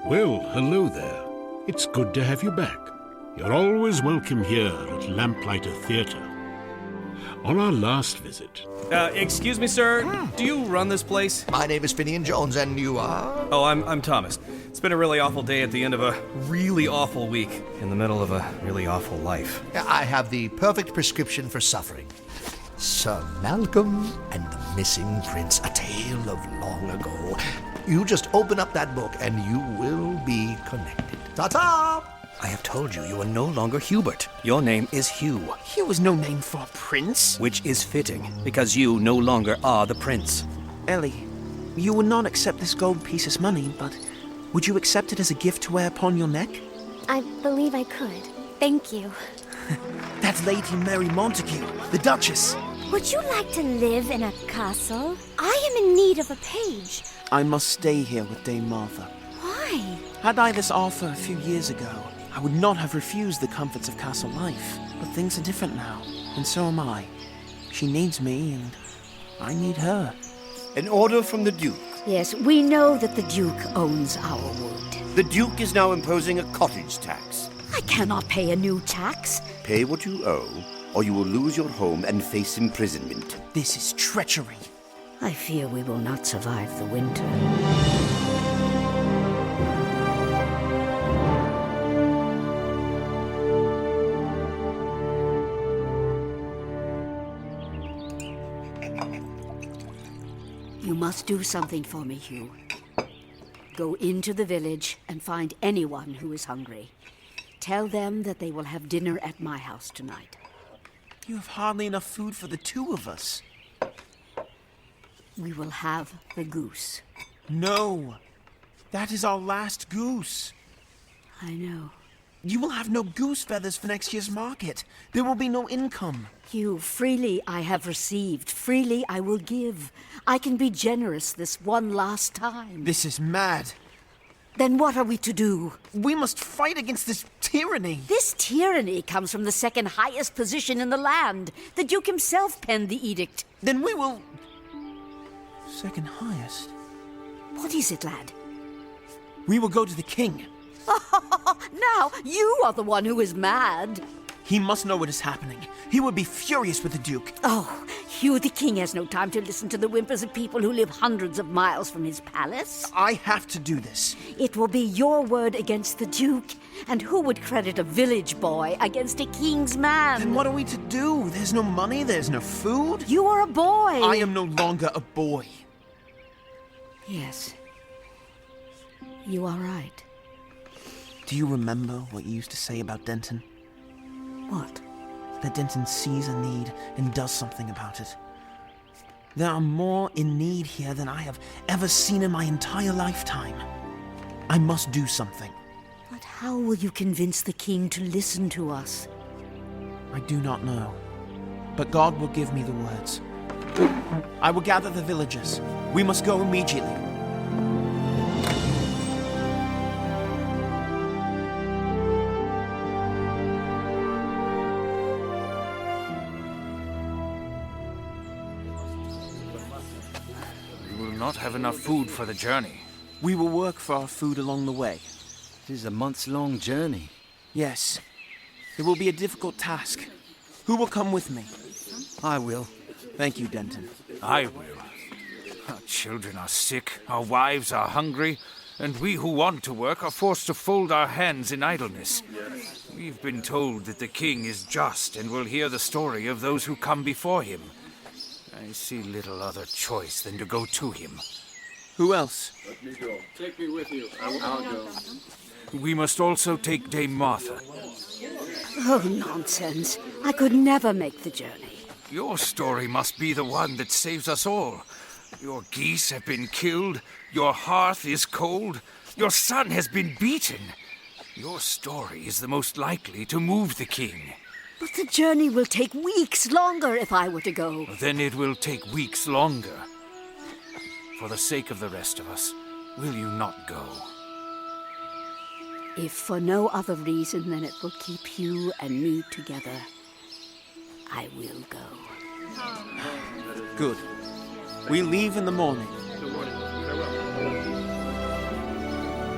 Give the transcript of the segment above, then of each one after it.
Well, hello there. It's good to have you back. You're always welcome here at Lamplighter Theatre. On our last visit... excuse me, sir. Do you run this place? My name is Finian Jones, and you are? Oh, I'm Thomas. It's been a really awful day at the end of a really awful week, in the middle of a really awful life. I have the perfect prescription for suffering. Sir Malcolm and the Missing Prince, a tale of long ago. You just open up that book and you will be connected. Ta-ta! I have told you, you are no longer Hubert. Your name is Hugh. Hugh is no name for a prince. Which is fitting, because you no longer are the prince. Ellie, you would not accept this gold piece as money, but would you accept it as a gift to wear upon your neck? I believe I could. Thank you. That's Lady Mary Montague, the Duchess. Would you like to live in a castle? I am in need of a page. I must stay here with Dame Martha. Why? Had I this offer a few years ago, I would not have refused the comforts of castle life. But things are different now, and so am I. She needs me, and I need her. An order from the Duke. Yes, we know that the Duke owns our wood. The Duke is now imposing a cottage tax. I cannot pay a new tax. Pay what you owe, or you will lose your home and face imprisonment. This is treachery. I fear we will not survive the winter. You must do something for me, Hugh. Go into the village and find anyone who is hungry. Tell them that they will have dinner at my house tonight. You have hardly enough food for the two of us. We will have the goose. No. That is our last goose. I know. You will have no goose feathers for next year's market. There will be no income. Hugh, freely I have received. Freely I will give. I can be generous this one last time. This is mad. Then what are we to do? We must fight against this tyranny. This tyranny comes from the second highest position in the land. The Duke himself penned the edict. Then we will... Second highest? What is it, lad? We will go to the king. Now, you are the one who is mad. He must know what is happening. He would be furious with the Duke. Oh, Hugh, the king has no time to listen to the whimpers of people who live hundreds of miles from his palace. I have to do this. It will be your word against the Duke. And who would credit a village boy against a king's man? Then what are we to do? There's no money, there's no food. You are a boy. I am no longer a boy. Yes. You are right. Do you remember what you used to say about Denton? What? That Denton sees a need and does something about it. There are more in need here than I have ever seen in my entire lifetime. I must do something. But how will you convince the king to listen to us? I do not know. But God will give me the words. I will gather the villagers. We must go immediately. We will not have enough food for the journey. We will work for our food along the way. It is a months-long journey. Yes. It will be a difficult task. Who will come with me? I will. Thank you, Denton. I will. Our children are sick, our wives are hungry, and we who want to work are forced to fold our hands in idleness. We've been told that the king is just and will hear the story of those who come before him. I see little other choice than to go to him. Who else? Let me go. Take me with you. I'll go. We must also take Dame Martha. Oh, nonsense. I could never make the journey. Your story must be the one that saves us all. Your geese have been killed, your hearth is cold, your son has been beaten. Your story is the most likely to move the king. But the journey will take weeks longer if I were to go. Then it will take weeks longer. For the sake of the rest of us, will you not go? If for no other reason than it will keep you and me together, I will go. Good. We leave in the morning.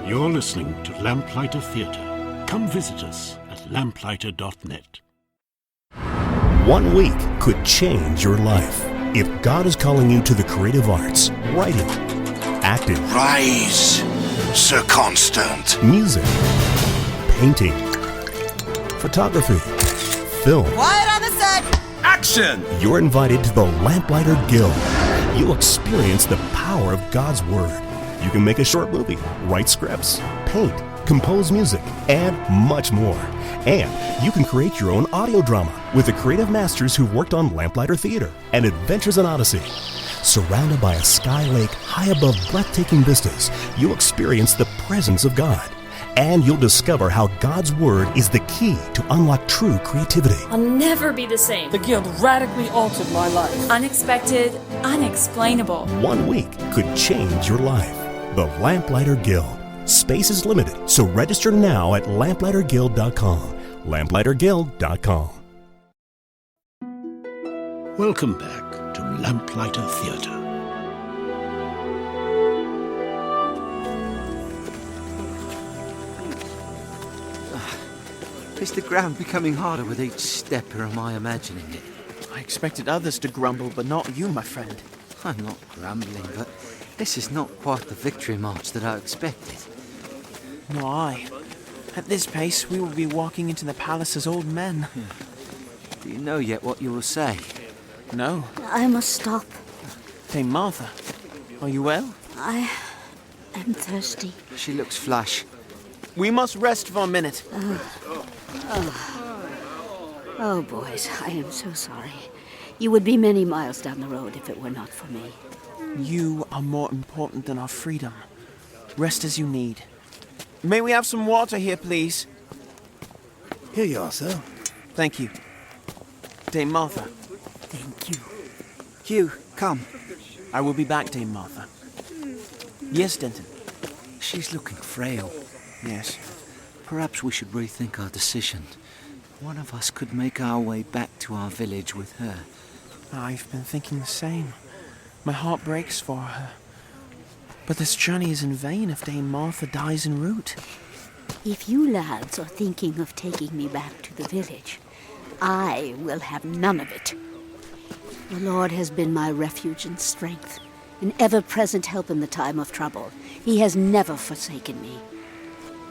You're listening to Lamplighter Theatre. Come visit us at lamplighter.net. 1 week could change your life. If God is calling you to the creative arts, writing, acting, Rise, Sir Constant. music, painting, photography, film, Quiet on the set! Action! you're invited to the Lamplighter Guild. You'll experience the power of God's Word. You can make a short movie, write scripts, paint, compose music, and much more. And you can create your own audio drama with the creative masters who worked on Lamplighter Theatre and Adventures in Odyssey. Surrounded by a sky lake high above breathtaking vistas, you'll experience the presence of God. And you'll discover how God's Word is the key to unlock true creativity. I'll never be the same. The Guild radically altered my life. Unexpected, unexplainable. 1 week could change your life. The Lamplighter Guild. Space is limited, so register now at lamplighterguild.com. lamplighterguild.com. Welcome back to Lamplighter Theatre. Is the ground becoming harder with each step, or am I imagining it? I expected others to grumble, but not you, my friend. I'm not grumbling, but this is not quite the victory march that I expected. Nor I. At this pace, we will be walking into the palace as old men. Do you know yet what you will say? No. I must stop. Dame Martha, are you well? I am thirsty. She looks flush. We must rest for a minute. Oh, boys, I am so sorry. You would be many miles down the road if it were not for me. You are more important than our freedom. Rest as you need. May we have some water here, please? Here you are, sir. Thank you. Dame Martha. Thank you. Hugh, come. I will be back, Dame Martha. Yes, Denton. She's looking frail. Yes. Perhaps we should rethink our decision. One of us could make our way back to our village with her. I've been thinking the same. My heart breaks for her. But this journey is in vain if Dame Martha dies en route. If you lads are thinking of taking me back to the village, I will have none of it. The Lord has been my refuge and strength, an ever-present help in the time of trouble. He has never forsaken me.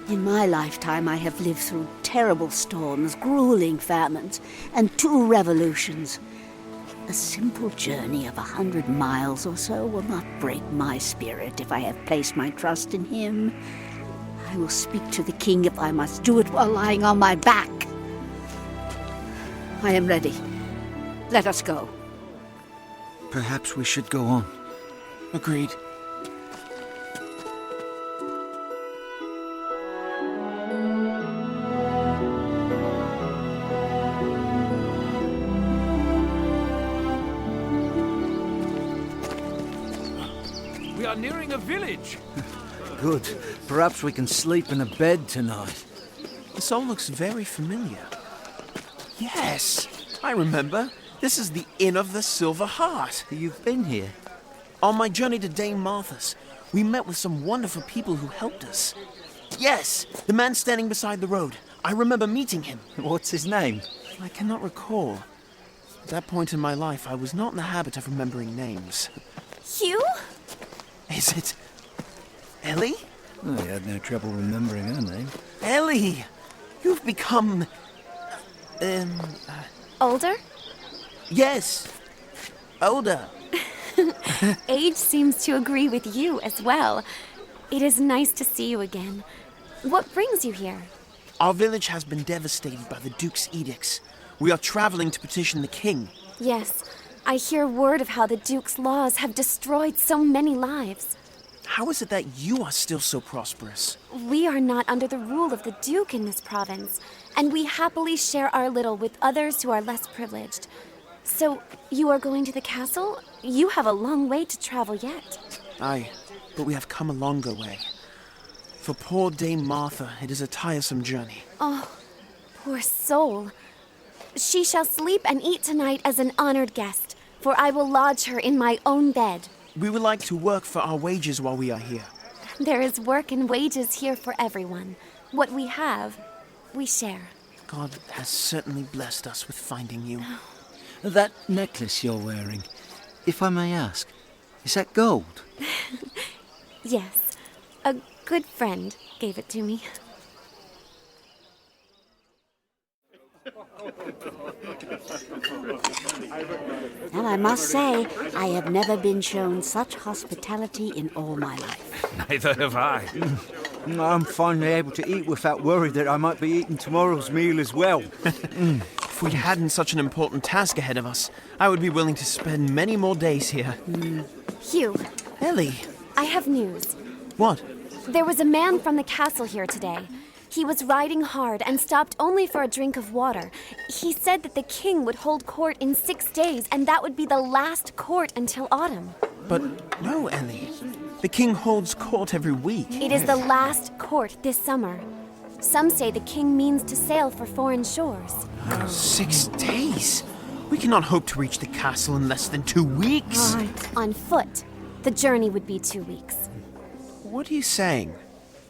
In my lifetime, I have lived through terrible storms, grueling famines, and 2 revolutions. A simple journey of 100 miles or so will not break my spirit if I have placed my trust in him. I will speak to the king if I must do it while lying on my back. I am ready. Let us go. Perhaps we should go on. Agreed. We are nearing a village. Good. Perhaps we can sleep in a bed tonight. This all looks very familiar. Yes, I remember. This is the Inn of the Silver Heart. You've been here? On my journey to Dame Martha's, we met with some wonderful people who helped us. Yes, the man standing beside the road. I remember meeting him. What's his name? I cannot recall. At that point in my life, I was not in the habit of remembering names. Hugh? Is it Ellie? Oh, he had no trouble remembering her name. Ellie! You've become... Older? Yes. Older. Age seems to agree with you as well. It is nice to see you again. What brings you here? Our village has been devastated by the Duke's edicts. We are traveling to petition the king. Yes, I hear word of how the Duke's laws have destroyed so many lives. How is it that you are still so prosperous? We are not under the rule of the Duke in this province, and we happily share our little with others who are less privileged. So, you are going to the castle? You have a long way to travel yet. Aye, but we have come a longer way. For poor Dame Martha, it is a tiresome journey. Oh, poor soul. She shall sleep and eat tonight as an honored guest, for I will lodge her in my own bed. We would like to work for our wages while we are here. There is work and wages here for everyone. What we have, we share. God has certainly blessed us with finding you. That necklace you're wearing, if I may ask, is that gold? Yes, a good friend gave it to me. And I must say, I have never been shown such hospitality in all my life. Neither have I. I'm finally able to eat without worry that I might be eating tomorrow's meal as well. If we hadn't such an important task ahead of us, I would be willing to spend many more days here. Hugh. Ellie. I have news. What? There was a man from the castle here today. He was riding hard and stopped only for a drink of water. He said that the king would hold court in 6 days, and that would be the last court until autumn. But no, Ellie. The king holds court every week. It is the last court this summer. Some say the king means to sail for foreign shores. 6 days? We cannot hope to reach the castle in less than 2 weeks. On foot, the journey would be 2 weeks. What are you saying?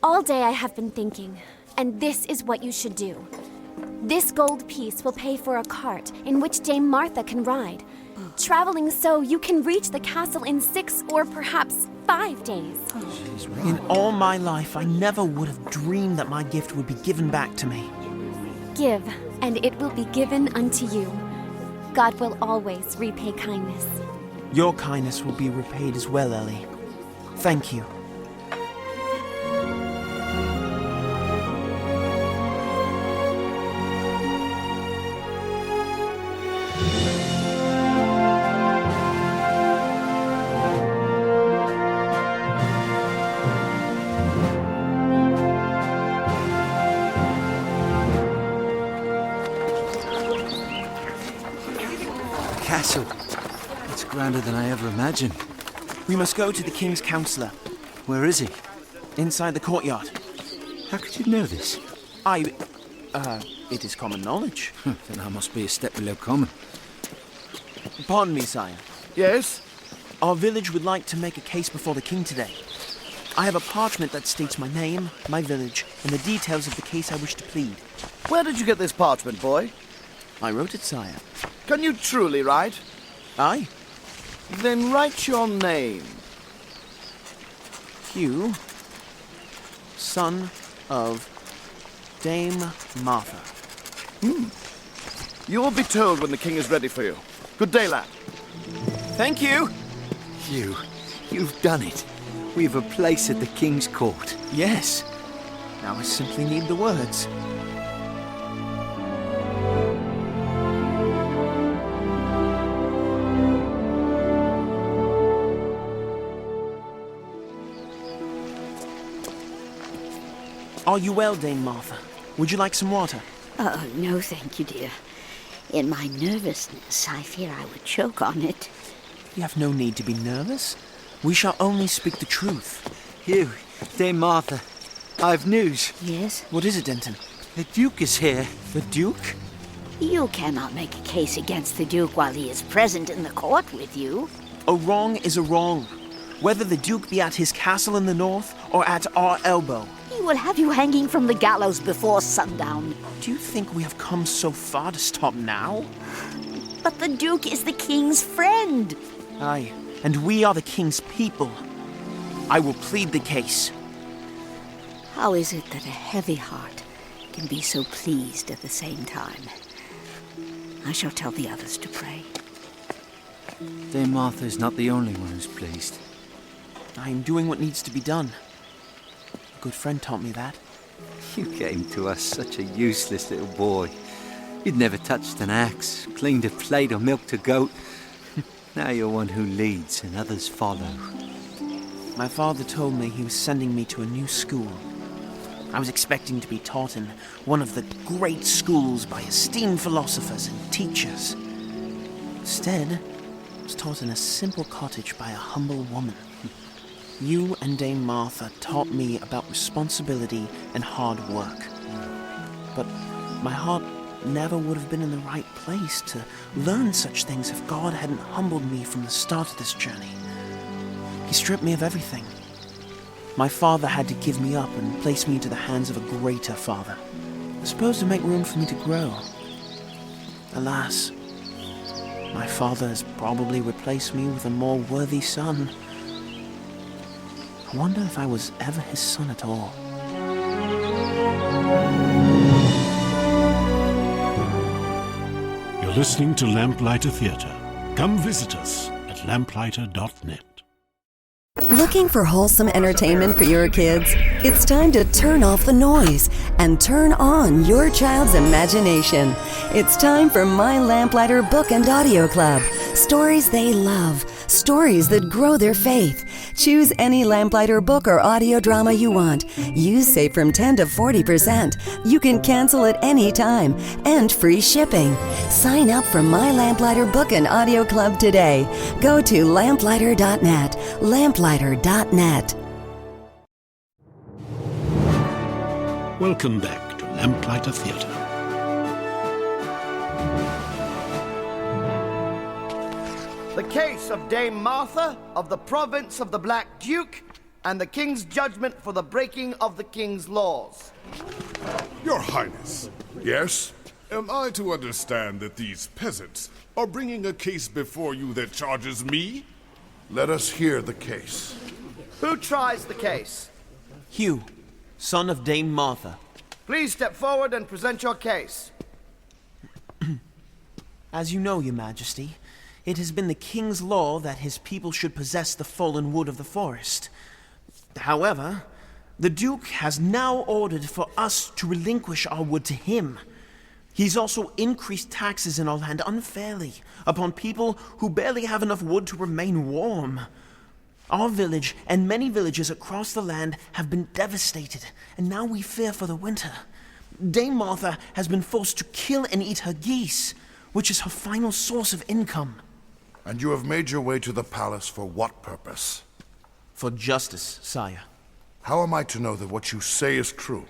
All day I have been thinking, and this is what you should do. This gold piece will pay for a cart in which Dame Martha can ride. Traveling so, you can reach the castle in 6 or perhaps 5 days. In all my life, I never would have dreamed that my gift would be given back to me. Give, and it will be given unto you. God will always repay kindness. Your kindness will be repaid as well, Ellie. Thank you. Castle. It's grander than I ever imagined. We must go to the king's counselor. Where is he? Inside the courtyard. How could you know this? It is common knowledge. Then I must be a step below common. Pardon me, sire. Yes? Our village would like to make a case before the king today. I have a parchment that states my name, my village, and the details of the case I wish to plead. Where did you get this parchment, boy? I wrote it, sire. Can you truly write? Aye. Then write your name. Hugh, son of Dame Martha. You will be told when the king is ready for you. Good day, lad. Thank you. Hugh, you've done it. We've a place at the king's court. Yes. Now I simply need the words. Are you well, Dame Martha? Would you like some water? Oh, no, thank you, dear. In my nervousness, I fear I would choke on it. You have no need to be nervous. We shall only speak the truth. Hugh, Dame Martha, I've news. Yes? What is it, Denton? The Duke is here. The Duke? You cannot make a case against the Duke while he is present in the court with you. A wrong is a wrong. Whether the Duke be at his castle in the north or at our elbow. He will have you hanging from the gallows before sundown. Do you think we have come so far to stop now? But the Duke is the king's friend. Aye, and we are the king's people. I will plead the case. How is it that a heavy heart can be so pleased at the same time? I shall tell the others to pray. Dame Martha is not the only one who's pleased. I am doing what needs to be done. A good friend taught me that. You came to us such a useless little boy. You'd never touched an axe, cleaned a plate or milked a goat. Now you're one who leads and others follow. My father told me he was sending me to a new school. I was expecting to be taught in one of the great schools by esteemed philosophers and teachers. Instead, I was taught in a simple cottage by a humble woman. You and Dame Martha taught me about responsibility and hard work. But my heart never would have been in the right place to learn such things if God hadn't humbled me from the start of this journey. He stripped me of everything. My father had to give me up and place me into the hands of a greater father, supposed to make room for me to grow. Alas, my father has probably replaced me with a more worthy son. I wonder if I was ever his son at all. You're listening to Lamplighter Theatre. Come visit us at lamplighter.net. Looking for wholesome entertainment for your kids? It's time to turn off the noise and turn on your child's imagination. It's time for My Lamplighter Book and Audio Club. Stories they love, stories that grow their faith. Choose any Lamplighter book or audio drama you want. You save from 10 to 40%. You can cancel at any time and free shipping. Sign up for My Lamplighter Book and Audio Club today. Go to lamplighter.net. Lamplighter.net. Welcome back to Lamplighter Theatre. The case of Dame Martha of the province of the Black Duke and the king's judgment for the breaking of the king's laws. Your Highness, yes? Am I to understand that these peasants are bringing a case before you that charges me? Let us hear the case. Who tries the case? Hugh, son of Dame Martha. Please step forward and present your case. As you know, Your Majesty, it has been the king's law that his people should possess the fallen wood of the forest. However, the Duke has now ordered for us to relinquish our wood to him. He's also increased taxes in our land unfairly upon people who barely have enough wood to remain warm. Our village and many villages across the land have been devastated, and now we fear for the winter. Dame Martha has been forced to kill and eat her geese, which is her final source of income. And you have made your way to the palace for what purpose? For justice, sire. How am I to know that what you say is true?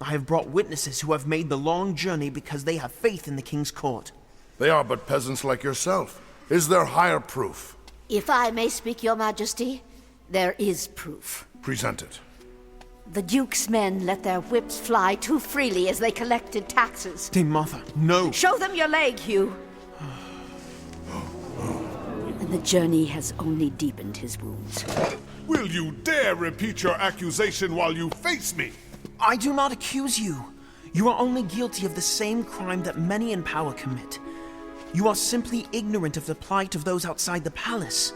I have brought witnesses who have made the long journey because they have faith in the king's court. They are but peasants like yourself. Is there higher proof? If I may speak, Your Majesty, there is proof. Present it. The Duke's men let their whips fly too freely as they collected taxes. Dame Martha, no! Show them your leg, Hugh! And the journey has only deepened his wounds. Will you dare repeat your accusation while you face me? I do not accuse you. You are only guilty of the same crime that many in power commit. You are simply ignorant of the plight of those outside the palace.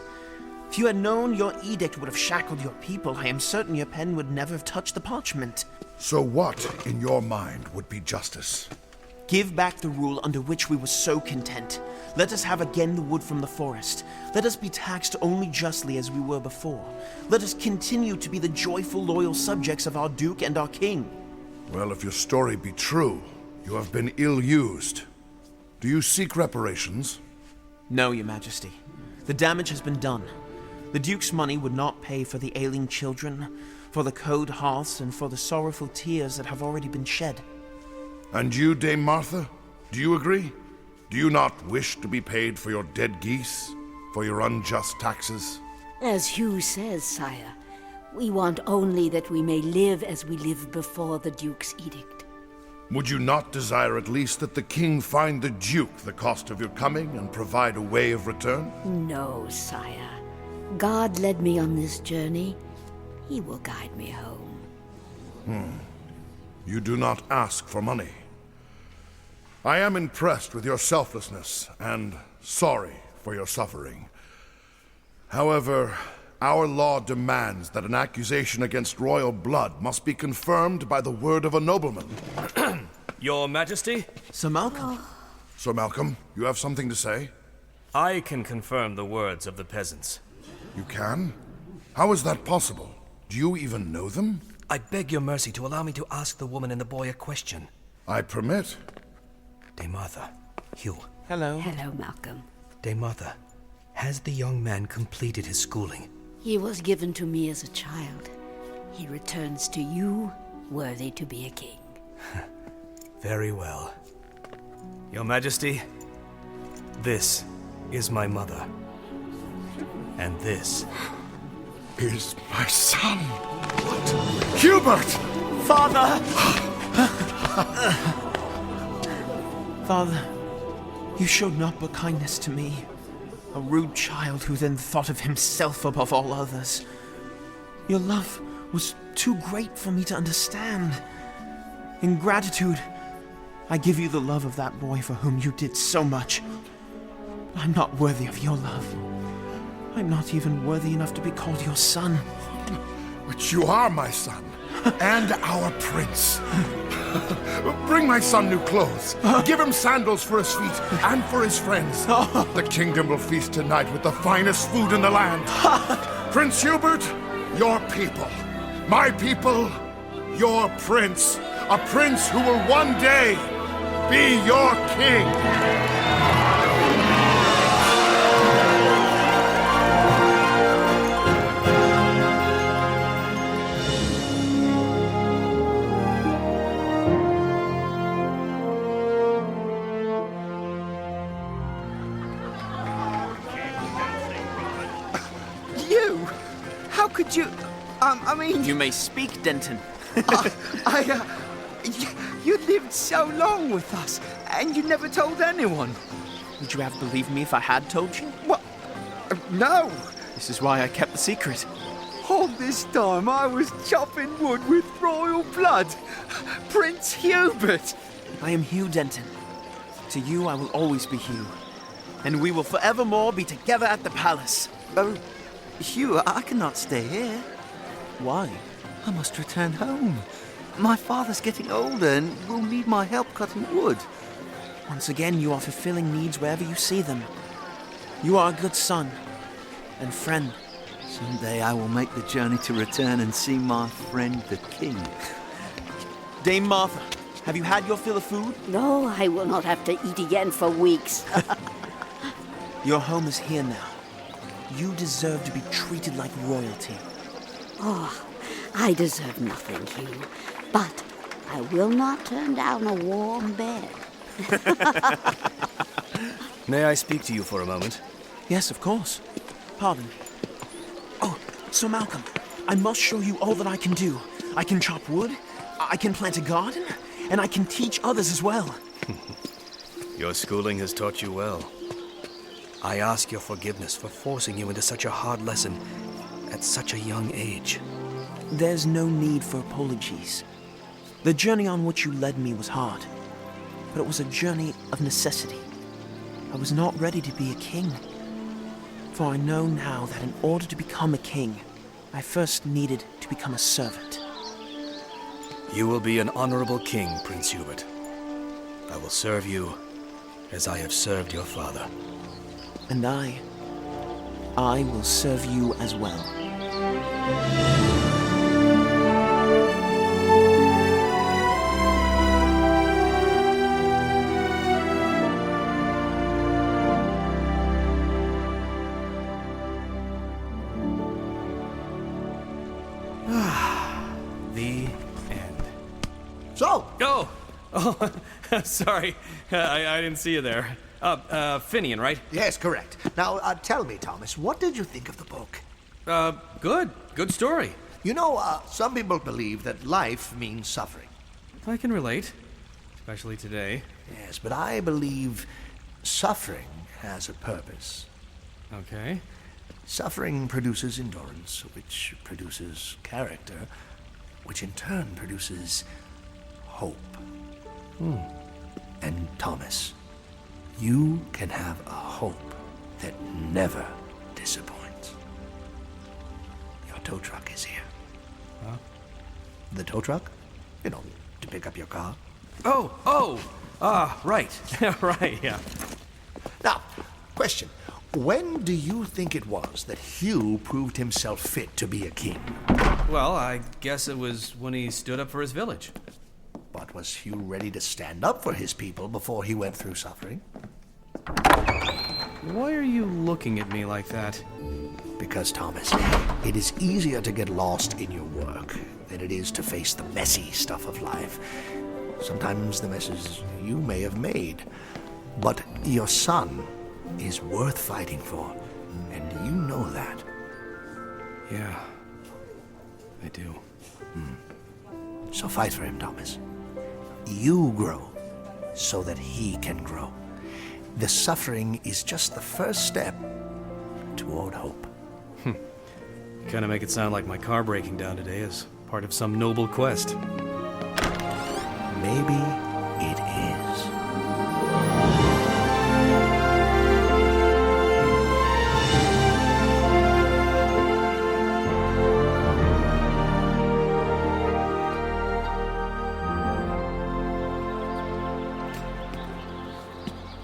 If you had known your edict would have shackled your people, I am certain your pen would never have touched the parchment. So what, in your mind, would be justice? Give back the rule under which we were so content. Let us have again the wood from the forest. Let us be taxed only justly as we were before. Let us continue to be the joyful, loyal subjects of our Duke and our King. Well, if your story be true, you have been ill-used. Do you seek reparations? No, Your Majesty. The damage has been done. The Duke's money would not pay for the ailing children, for the cold hearths, and for the sorrowful tears that have already been shed. And you, Dame Martha? Do you agree? Do you not wish to be paid for your dead geese? For your unjust taxes? As Hugh says, sire, we want only that we may live as we lived before the Duke's edict. Would you not desire at least that the king find the Duke the cost of your coming and provide a way of return? No, sire. God led me on this journey. He will guide me home. You do not ask for money. I am impressed with your selflessness and sorry for your suffering. However, our law demands that an accusation against royal blood must be confirmed by the word of a nobleman. Your Majesty? Sir Malcolm. Sir Malcolm, you have something to say? I can confirm the words of the peasants. You can? How is that possible? Do you even know them? I beg your mercy to allow me to ask the woman and the boy a question. I permit. Dame Martha, Hugh. Hello. Hello, Malcolm. Dame Martha, has the young man completed his schooling? He was given to me as a child. He returns to you, worthy to be a king. Very well. Your Majesty, this is my mother. And this is my son. What? Hubert! Father! Father, you showed naught but kindness to me. A rude child who then thought of himself above all others. Your love was too great for me to understand. In gratitude, I give you the love of that boy for whom you did so much. I'm not worthy of your love. I'm not even worthy enough to be called your son. But you are my son, and our prince. Bring my son new clothes. Give him sandals for his feet and for his friends. The kingdom will feast tonight with the finest food in the land. Prince Hubert, your people. My people, your prince. A prince who will one day be your king. You? How could you... I mean... You may speak, Denton. You lived so long with us, and you never told anyone. Would you have believed me if I had told you? What? No. This is why I kept the secret. All this time I was chopping wood with royal blood. Prince Hubert. I am Hugh Denton. To you I will always be Hugh. And we will forevermore be together at the palace. Oh, Hugh, I cannot stay here. Why? I must return home. My father's getting older and will need my help cutting wood. Once again, you are fulfilling needs wherever you see them. You are a good son and friend. Someday I will make the journey to return and see my friend the king. Dame Martha, have you had your fill of food? No, I will not have to eat again for weeks. Your home is here now. You deserve to be treated like royalty. Oh, I deserve nothing, Hugh. But I will not turn down a warm bed. May I speak to you for a moment? Yes, of course. Pardon. Oh, Sir Malcolm, I must show you all that I can do. I can chop wood, I can plant a garden, and I can teach others as well. Your schooling has taught you well. I ask your forgiveness for forcing you into such a hard lesson at such a young age. There's no need for apologies. The journey on which you led me was hard, but it was a journey of necessity. I was not ready to be a king, for I know now that in order to become a king, I first needed to become a servant. You will be an honorable king, Prince Hubert. I will serve you as I have served your father. And I will serve you as well. The end. So! Oh, sorry. I didn't see you there. Finian, right? Yes, correct. Now, tell me, Thomas, what did you think of the book? Good. Good story. You know, some people believe that life means suffering. I can relate, especially today. Yes, but I believe suffering has a purpose. Okay. Suffering produces endurance, which produces character, which in turn produces hope. And Thomas, you can have a hope that never disappoints. Your tow truck is here. Huh? The tow truck? You know, to pick up your car. Right. Right, yeah. Now, question. When do you think it was that Hugh proved himself fit to be a king? Well, I guess it was when he stood up for his village. But was Hugh ready to stand up for his people before he went through suffering? Why are you looking at me like that? Because, Thomas, it is easier to get lost in your work than it is to face the messy stuff of life. Sometimes the messes you may have made. But your son is worth fighting for, and you know that. Yeah, I do. So fight for him, Thomas. You grow so that he can grow. The suffering is just the first step toward hope. You kind of make it sound like my car breaking down today is part of some noble quest. Maybe it is.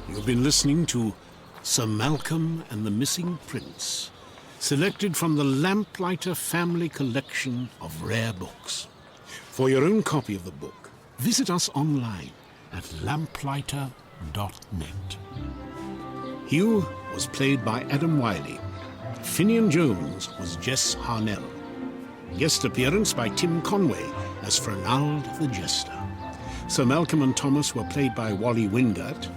You've been listening to Sir Malcolm and the Missing Prince, selected from the Lamplighter family collection of rare books. For your own copy of the book, visit us online at lamplighter.net. Hugh was played by Adam Wiley. Finian Jones was Jess Harnell. Guest appearance by Tim Conway as Fernald the Jester. Sir Malcolm and Thomas were played by Wally Wingert.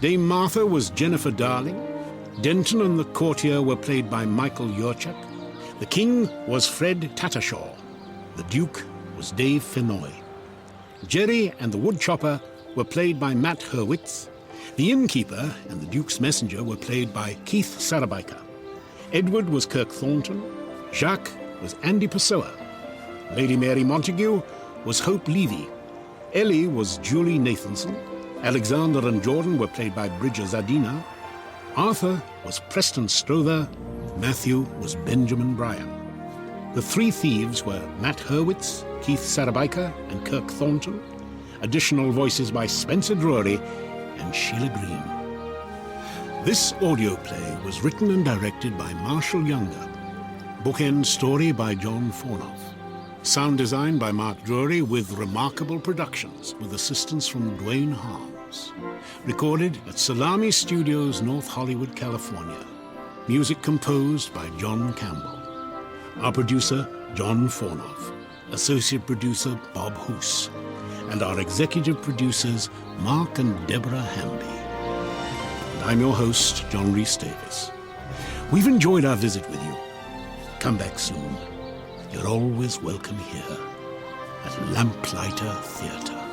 Dame Martha was Jennifer Darling. Denton and the courtier were played by Michael Yurchak. The king was Fred Tattershaw. The duke was Dave Fennoy. Jerry and the woodchopper were played by Matt Hurwitz. The innkeeper and the duke's messenger were played by Keith Sarabica. Edward was Kirk Thornton. Jacques was Andy Pessoa. Lady Mary Montague was Hope Levy. Ellie was Julie Nathanson. Alexander and Jordan were played by Bridger Zadina. Arthur was Preston Strother. Matthew was Benjamin Bryan. The three thieves were Matt Hurwitz, Keith Sarabica, and Kirk Thornton. Additional voices by Spencer Drury and Sheila Green. This audio play was written and directed by Marshall Younger. Bookend story by John Fornoff. Sound design by Mark Drury with Remarkable Productions with assistance from Dwayne Harms. Recorded at Salami Studios, North Hollywood, California. Music composed by John Campbell. Our producer, John Fornoff. Associate producer, Bob Hoos. And our executive producers, Mark and Deborah Hamby. And I'm your host, John Rhys Davis. We've enjoyed our visit with you. Come back soon. You're always welcome here at Lamplighter Theatre.